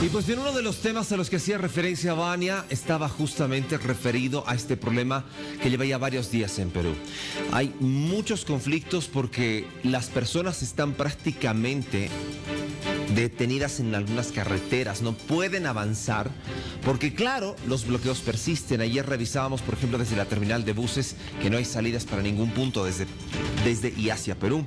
Y pues en uno de los temas a los que hacía referencia Vania estaba justamente referido a este problema que lleva ya varios días en Perú. Hay muchos conflictos porque las personas están prácticamente detenidas en algunas carreteras, no pueden avanzar porque claro, los bloqueos persisten. Ayer revisábamos, por ejemplo, desde la terminal de buses que no hay salidas para ningún punto desde y hacia Perú.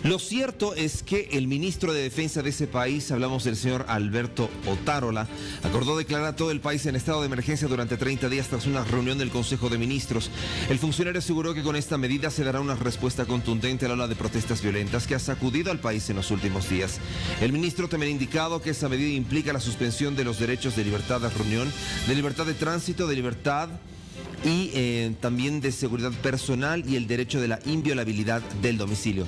Lo cierto es que el ministro de Defensa de ese país, hablamos del señor Alberto Otárola, acordó declarar a todo el país en estado de emergencia durante 30 días tras una reunión del Consejo de Ministros. El funcionario aseguró que con esta medida se dará una respuesta contundente a la ola de protestas violentas que ha sacudido al país en los últimos días. El ministro también ha indicado que esa medida implica la suspensión de los derechos de libertad de reunión, de libertad de tránsito, de libertad y también de seguridad personal y el derecho de la inviolabilidad del domicilio.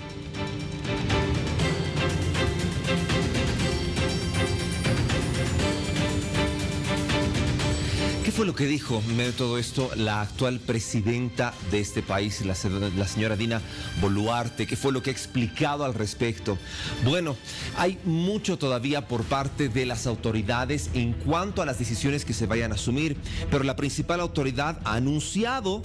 ¿Qué fue lo que dijo en medio de todo esto la actual presidenta de este país, la señora Dina Boluarte? ¿Qué fue lo que ha explicado al respecto? Bueno, hay mucho todavía por parte de las autoridades en cuanto a las decisiones que se vayan a asumir, pero la principal autoridad ha anunciado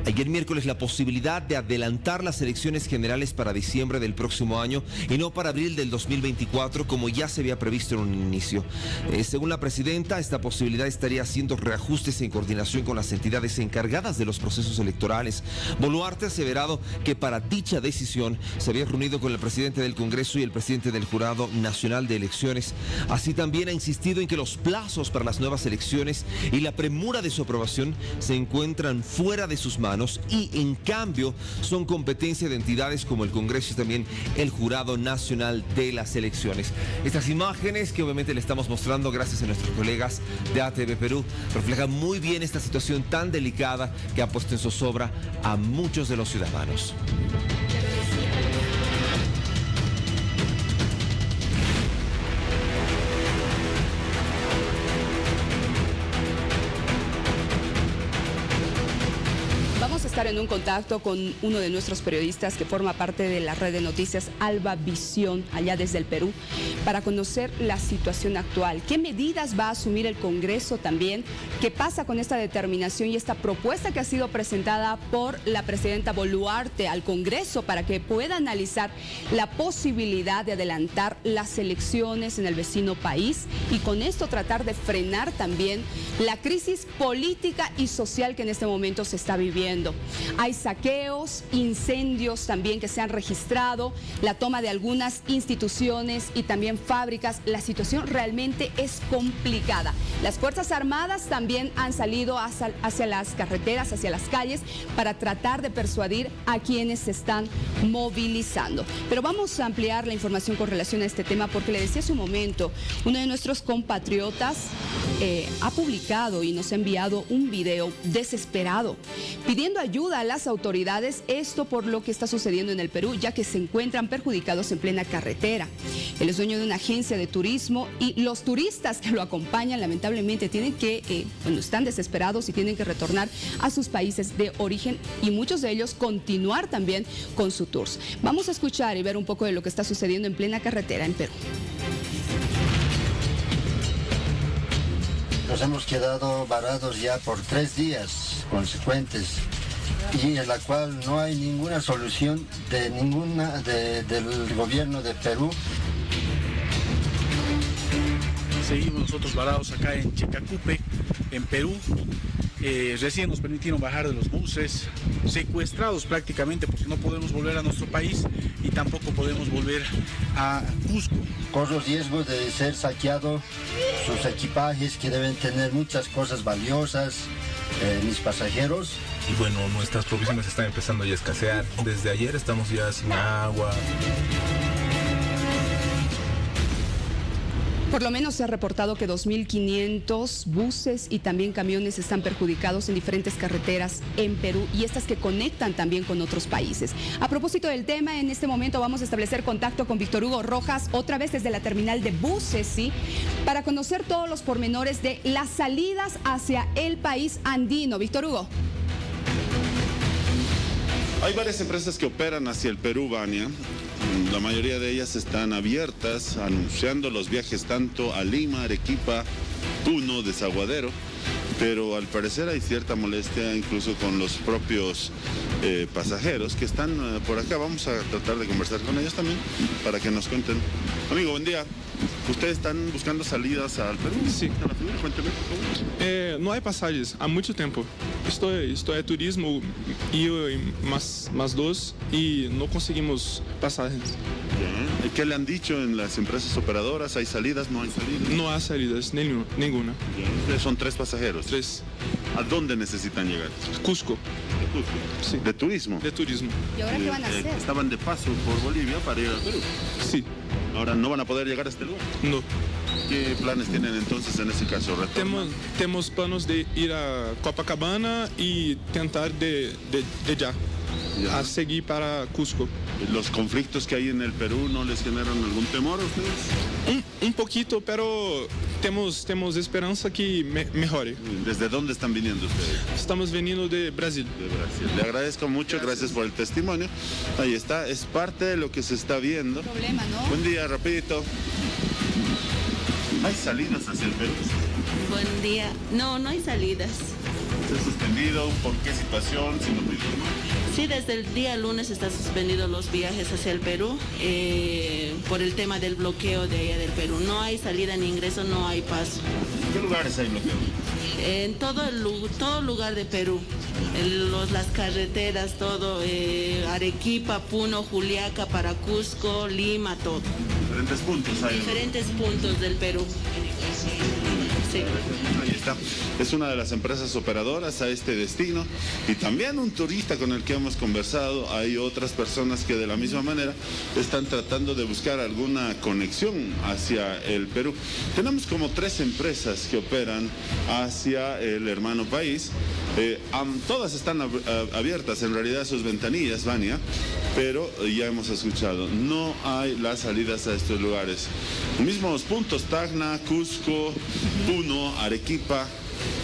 ayer miércoles la posibilidad de adelantar las elecciones generales para diciembre del próximo año y no para abril del 2024 como ya se había previsto en un inicio. Según la presidenta, esta posibilidad estaría haciendo reajustes en coordinación con las entidades encargadas de los procesos electorales. Boluarte ha aseverado que para dicha decisión se había reunido con el presidente del Congreso y el presidente del Jurado Nacional de Elecciones. Así también ha insistido en que los plazos para las nuevas elecciones y la premura de su aprobación se encuentran fuera de sus manos y en cambio son competencia de entidades como el Congreso y también el Jurado Nacional de las Elecciones. Estas imágenes que obviamente le estamos mostrando gracias a nuestros colegas de ATV Perú reflejan muy bien esta situación tan delicada que ha puesto en zozobra a muchos de los ciudadanos. Estar en un contacto con uno de nuestros periodistas que forma parte de la red de noticias Alba Visión, allá desde el Perú, para conocer la situación actual. ¿Qué medidas va a asumir el Congreso también? ¿Qué pasa con esta determinación y esta propuesta que ha sido presentada por la presidenta Boluarte al Congreso para que pueda analizar la posibilidad de adelantar las elecciones en el vecino país y con esto tratar de frenar también la crisis política y social que en este momento se está viviendo? Hay saqueos, incendios también que se han registrado, la toma de algunas instituciones y también fábricas. La situación realmente es complicada. Las Fuerzas Armadas también han salido hacia las carreteras, hacia las calles, para tratar de persuadir a quienes se están movilizando. Pero vamos a ampliar la información con relación a este tema porque le decía hace un momento, uno de nuestros compatriotas ha publicado y nos ha enviado un video desesperado pidiendo ayuda a las autoridades, esto por lo que está sucediendo en el Perú, ya que se encuentran perjudicados en plena carretera. Él es dueño de una agencia de turismo y los turistas que lo acompañan lamentablemente tienen que, están desesperados y tienen que retornar a sus países de origen y muchos de ellos continuar también con su tours. Vamos a escuchar y ver un poco de lo que está sucediendo en plena carretera en Perú. Nos hemos quedado varados ya por 3 días consecuentes y en la cual no hay ninguna solución del gobierno de Perú. Seguimos nosotros varados acá en Chicacupe, en Perú. Recién nos permitieron bajar de los buses, secuestrados prácticamente porque no podemos volver a nuestro país y tampoco podemos volver a Cusco. Corro riesgo de ser saqueado sus equipajes que deben tener muchas cosas valiosas, mis pasajeros. Y bueno, nuestras provisiones están empezando ya a escasear. Desde ayer estamos ya sin agua. Por lo menos se ha reportado que 2.500 buses y también camiones están perjudicados en diferentes carreteras en Perú y estas que conectan también con otros países. A propósito del tema, en este momento vamos a establecer contacto con Víctor Hugo Rojas, otra vez desde la terminal de buses, ¿sí? Para conocer todos los pormenores de las salidas hacia el país andino. Víctor Hugo. Hay varias empresas que operan hacia el Perú, Vania. la mayoría de ellas están abiertas, anunciando los viajes tanto a Lima, Arequipa, Puno, Desaguadero, pero al parecer hay cierta molestia incluso con los propios pasajeros que están por acá. Vamos a tratar de conversar con ellos también para que nos cuenten. Amigo, buen día. ¿Ustedes están buscando salidas al Perú? Sí. Cuénteme, por favor. Não há passagens há muito tempo. Isto é turismo, eu e mais dois, e não conseguimos passagens. Ya. ¿Qué le han dicho en las empresas operadoras? ¿Hay salidas? ¿No hay salidas? Não há saídas, ninguna. Ya. Ustedes son 3 pasajeros. 3. ¿A dónde necesitan llegar? Cusco, De Cusco. Sí. ¿De turismo? de turismo. ¿Y ahora qué van a hacer? Estaban de paso por Bolivia para ir al Perú. Sim, Ahora no van a poder llegar a este lugar. não. ¿Qué planes tienen entonces en ese caso? Temos planos de ir a Copacabana e tentar de já Ya. a seguir para Cusco. ¿Los conflictos que hay en el Perú no les generan algún temor a ustedes? Um pouquito, pero temos esperança que melhore. ¿Desde dónde están viniendo ustedes? Estamos vindo de Brasil. De Brasil. Le agradezco mucho, gracias por el testimonio. Ahí está, es parte de lo que se está viendo. Problema, ¿no? Buen día, rapidito. ¿Hay salidas hacia el Perú? Buen día. No, no hay salidas. ¿Se ha suspendido? ¿Por qué situación? ¿Sin motivo? Sí, desde el día lunes están suspendidos los viajes hacia el Perú por el tema del bloqueo de allá del Perú. No hay salida ni ingreso, no hay paso. ¿En qué lugares hay bloqueo? En todo lugar de Perú, las carreteras, todo, Arequipa, Puno, Juliaca, para Cusco, Lima, todo. Diferentes puntos hay. Diferentes puntos del Perú. Sí. Ahí está. Es una de las empresas operadoras a este destino y también un turista con el que hemos conversado. Hay otras personas que de la misma manera están tratando de buscar alguna conexión hacia el Perú. Tenemos como 3 empresas que operan hacia el hermano país. Todas están abiertas en realidad sus ventanillas, Vania, pero ya hemos escuchado, no hay las salidas a estos lugares. Mismos puntos, Tacna, Cusco, Puno, Arequipa,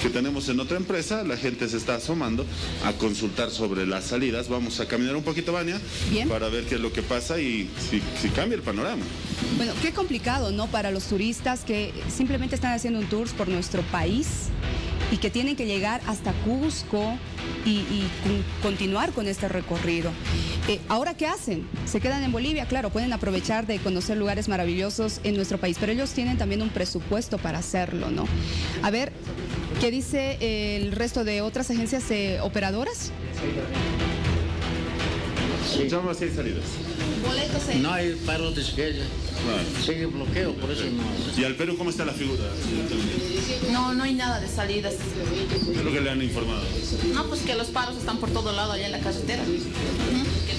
que tenemos en otra empresa. La gente se está asomando a consultar sobre las salidas. Vamos a caminar un poquito, Vania, Bien. para ver qué es lo que pasa y si cambia el panorama. Bueno, qué complicado, ¿no? Para los turistas que simplemente están haciendo un tour por nuestro país y que tienen que llegar hasta Cusco y continuar con este recorrido. ¿Ahora qué hacen? Se quedan en Bolivia, claro, pueden aprovechar de conocer lugares maravillosos en nuestro país, pero ellos tienen también un presupuesto para hacerlo, ¿no? A ver, ¿qué dice el resto de otras agencias operadoras? Escuchamos si hay salidas. No hay paro de izquierda. Bueno. Sigue bloqueo, por eso no. ¿Y al Perú cómo está la figura? No hay nada de salidas. ¿Qué es lo que le han informado? No, pues que los paros están por todo lado allá en la carretera.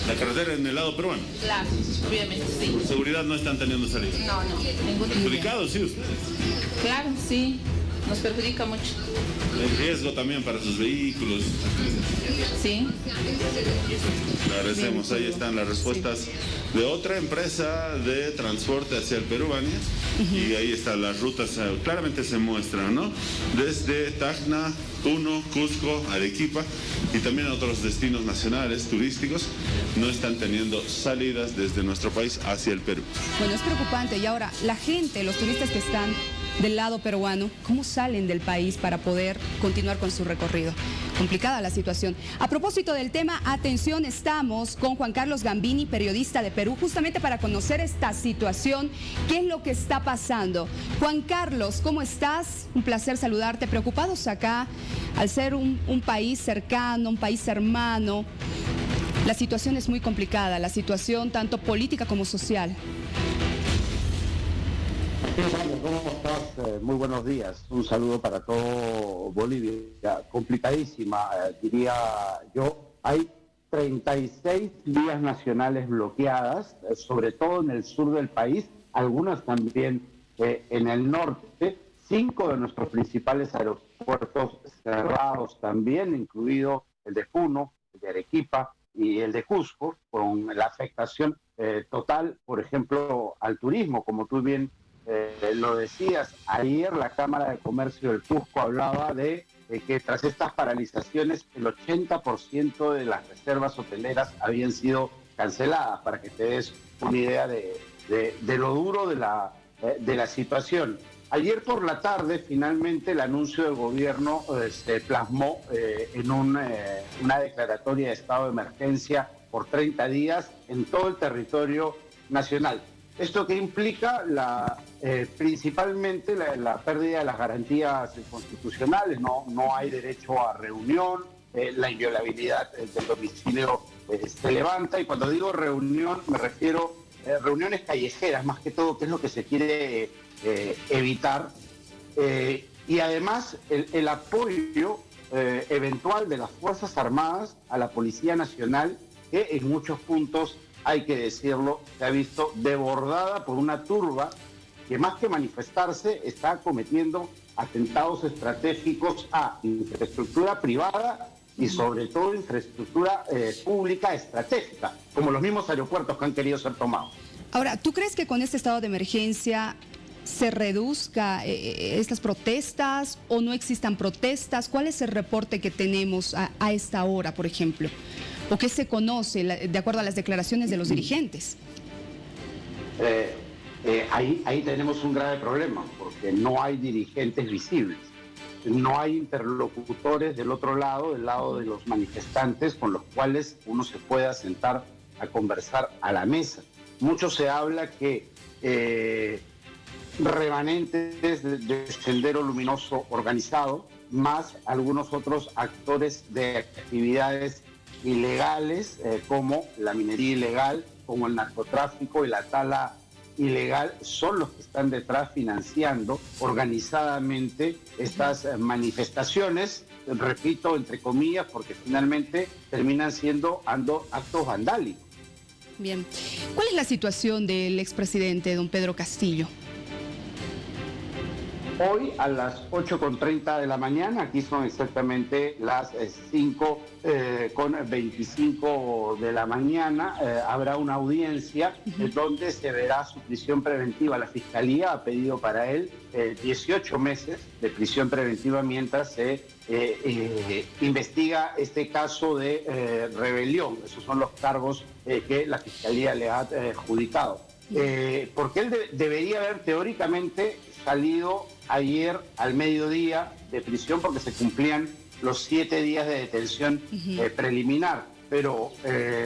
La carretera en el lado peruano. Claro, obviamente, sí. Por seguridad no están teniendo salida. No, ningún Perjudicados, sí, ustedes. Claro, sí, nos perjudica mucho. El riesgo también para sus vehículos. Sí. Le agradecemos, ahí están las respuestas de otra empresa de transporte hacia el Perú, Vania. Y ahí están las rutas, claramente se muestran, ¿no? Desde Tacna, Puno, Cusco, Arequipa y también otros destinos nacionales turísticos no están teniendo salidas desde nuestro país hacia el Perú. Bueno, es preocupante. Y ahora, la gente, los turistas que están del lado peruano, ¿cómo salen del país para poder continuar con su recorrido? Complicada la situación. A propósito del tema, atención, estamos con Juan Carlos Gambini, periodista de Perú, justamente para conocer esta situación, qué es lo que está pasando. Juan Carlos, ¿cómo estás? Un placer saludarte. Preocupados acá, al ser un país cercano, un país hermano, la situación es muy complicada, la situación tanto política como social. ¿Cómo estás? Muy buenos días. Un saludo para todo Bolivia. Complicadísima, diría yo. Hay 36 vías nacionales bloqueadas, sobre todo en el sur del país, algunas también en el norte. 5 de nuestros principales aeropuertos cerrados también, incluido el de Puno, el de Arequipa y el de Cusco, con la afectación total, por ejemplo, al turismo, como tú bien lo decías. Ayer la Cámara de Comercio del Cusco hablaba de que tras estas paralizaciones el 80% de las reservas hoteleras habían sido canceladas, para que te des una idea de lo duro de la situación. Ayer por la tarde, finalmente, el anuncio del gobierno se plasmó en una declaratoria de estado de emergencia por 30 días en todo el territorio nacional. ¿Esto que implica? Principalmente la pérdida de las garantías constitucionales, no hay derecho a reunión, la inviolabilidad del domicilio se levanta, y cuando digo reunión me refiero a reuniones callejeras, más que todo, que es lo que se quiere evitar, y además el apoyo eventual de las Fuerzas Armadas a la Policía Nacional, que en muchos puntos, hay que decirlo, se ha visto desbordada por una turba que, más que manifestarse, está cometiendo atentados estratégicos a infraestructura privada y sobre todo infraestructura pública estratégica, como los mismos aeropuertos que han querido ser tomados. Ahora, ¿tú crees que con este estado de emergencia se reduzca estas protestas o no existan protestas? ¿Cuál es el reporte que tenemos a esta hora, por ejemplo? ¿O qué se conoce de acuerdo a las declaraciones de los dirigentes? Ahí tenemos un grave problema, porque no hay dirigentes visibles. No hay interlocutores del otro lado, del lado de los manifestantes, con los cuales uno se pueda sentar a conversar a la mesa. Mucho se habla que remanentes de Sendero Luminoso organizado, más algunos otros actores de actividades ilegales, como la minería ilegal, como el narcotráfico y la tala ilegal, son los que están detrás financiando organizadamente estas manifestaciones, repito, entre comillas, porque finalmente terminan siendo actos vandálicos. Bien. ¿Cuál es la situación del expresidente don Pedro Castillo? Hoy a las 8:30 de la mañana, aquí son exactamente las 5:25 de la mañana, habrá una audiencia donde se verá su prisión preventiva. La Fiscalía ha pedido para él 18 meses de prisión preventiva mientras se investiga este caso de rebelión. Esos son los cargos que la Fiscalía le ha adjudicado. Porque él debería haber teóricamente salido ayer al mediodía de prisión, porque se cumplían los 7 días de detención preliminar. Pero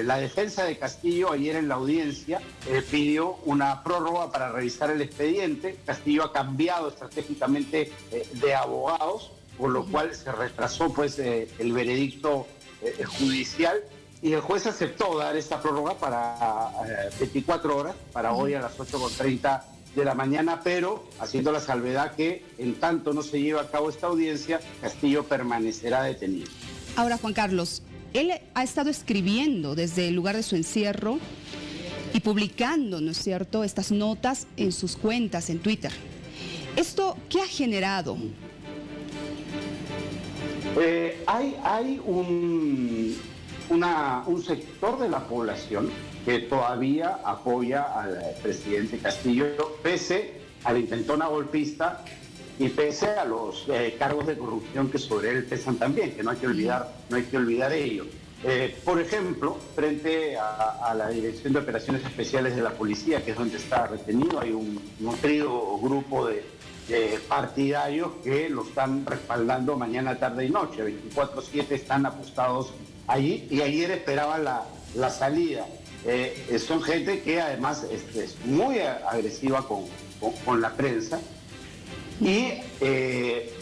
la defensa de Castillo ayer en la audiencia pidió una prórroga para revisar el expediente. Castillo ha cambiado estratégicamente de abogados, por lo cual se retrasó pues el veredicto judicial, y el juez aceptó dar esta prórroga para 24 horas, para hoy a las 8:30 de la mañana, pero haciendo la salvedad que en tanto no se lleva a cabo esta audiencia, Castillo permanecerá detenido. Ahora, Juan Carlos, él ha estado escribiendo desde el lugar de su encierro y publicando, ¿no es cierto?, estas notas en sus cuentas en Twitter. ¿Esto qué ha generado? Hay un sector de la población que todavía apoya al presidente Castillo, pese a la intentona golpista y pese a los cargos de corrupción que sobre él pesan también, que no hay que olvidar ello. Por ejemplo, frente a la Dirección de Operaciones Especiales de la Policía, que es donde está retenido, hay un nutrido grupo de partidarios que lo están respaldando mañana, tarde y noche. 24/7 están apostados allí, y ayer esperaban la salida. Son gente que además es muy agresiva con la prensa, y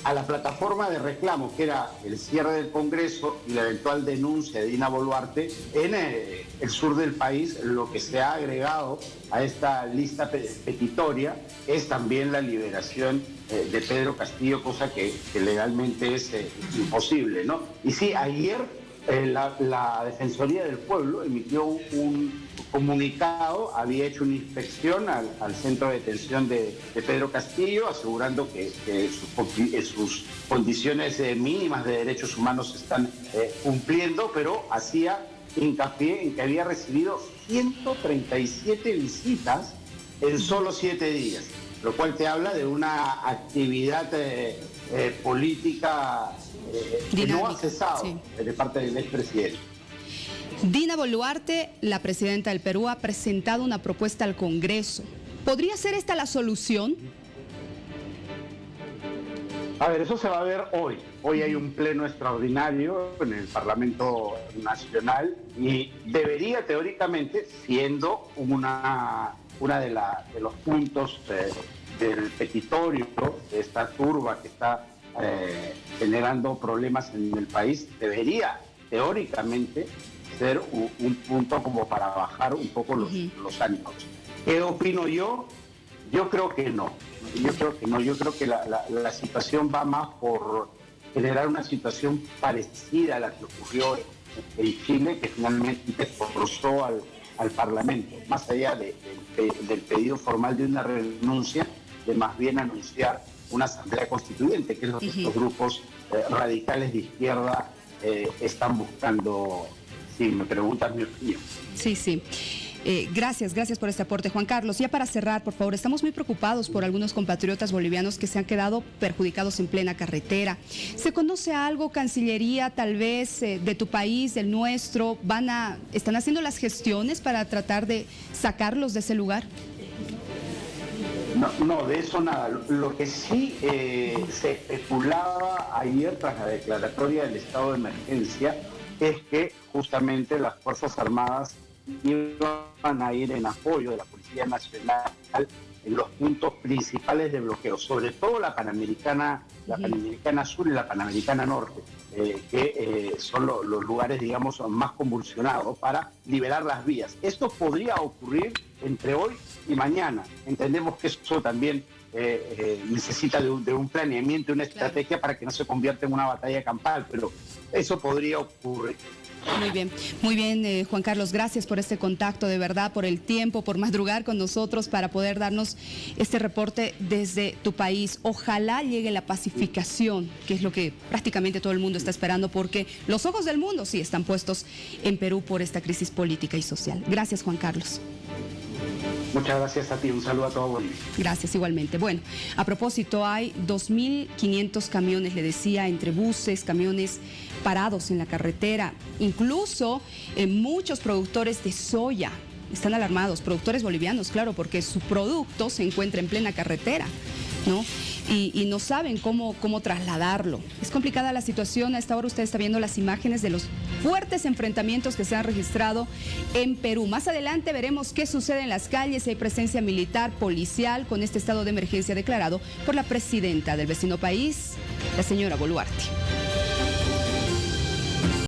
a la plataforma de reclamo, que era el cierre del Congreso y la eventual denuncia de Dina Boluarte en el sur del país, lo que se ha agregado a esta lista petitoria es también la liberación de Pedro Castillo, cosa que legalmente es imposible, ¿no? Y sí, ayer la Defensoría del Pueblo emitió un comunicado, había hecho una inspección al centro de detención de Pedro Castillo, asegurando que sus condiciones mínimas de derechos humanos se están cumpliendo, pero hacía hincapié en que había recibido 137 visitas en solo 7 días, lo cual te habla de una actividad política que no ha cesado de parte del expresidente. Dina Boluarte, la presidenta del Perú, ha presentado una propuesta al Congreso. ¿Podría ser esta la solución? A ver, eso se va a ver hoy. Hoy hay un pleno extraordinario en el Parlamento Nacional y debería teóricamente, siendo una de los puntos del petitorio de esta turba que está generando problemas en el país, debería teóricamente ser un punto como para bajar un poco los ánimos. ¿Qué opino yo? Yo creo que no. Yo creo que la situación va más por generar una situación parecida a la que ocurrió en Chile, que finalmente forzó al Parlamento, más allá del pedido formal de una renuncia, de más bien anunciar una asamblea constituyente, que es lo que estos grupos radicales de izquierda están buscando, si me preguntas mi opinión. Sí. Gracias por este aporte, Juan Carlos. Ya para cerrar, por favor, estamos muy preocupados por algunos compatriotas bolivianos que se han quedado perjudicados en plena carretera. ¿Se conoce algo, Cancillería, tal vez, de tu país, del nuestro? ¿Están haciendo las gestiones para tratar de sacarlos de ese lugar? No, de eso nada. Lo que sí se especulaba ayer tras la declaratoria del estado de emergencia es que justamente las Fuerzas Armadas iban a ir en apoyo de la Policía Nacional en los puntos principales de bloqueo, sobre todo la Panamericana Sur y la Panamericana Norte, que son los lugares, digamos, más convulsionados para liberar las vías. Esto podría ocurrir entre hoy y mañana. Entendemos que eso también necesita de un planeamiento, una estrategia para que no se convierta en una batalla campal, pero eso podría ocurrir. Muy bien, Juan Carlos, gracias por este contacto, de verdad, por el tiempo, por madrugar con nosotros para poder darnos este reporte desde tu país. Ojalá llegue la pacificación, que es lo que prácticamente todo el mundo está esperando, porque los ojos del mundo sí están puestos en Perú por esta crisis política y social. Gracias, Juan Carlos. Muchas gracias a ti, un saludo a todo Bolivia. Gracias, igualmente. Bueno, a propósito, hay 2.500 camiones, le decía, entre buses, camiones parados en la carretera. Incluso muchos productores de soya están alarmados, productores bolivianos, claro, porque su producto se encuentra en plena carretera, ¿no? Y no saben cómo trasladarlo. Es complicada la situación. A esta hora usted está viendo las imágenes de los fuertes enfrentamientos que se han registrado en Perú. Más adelante veremos qué sucede en las calles. Hay presencia militar, policial, con este estado de emergencia declarado por la presidenta del vecino país, la señora Boluarte.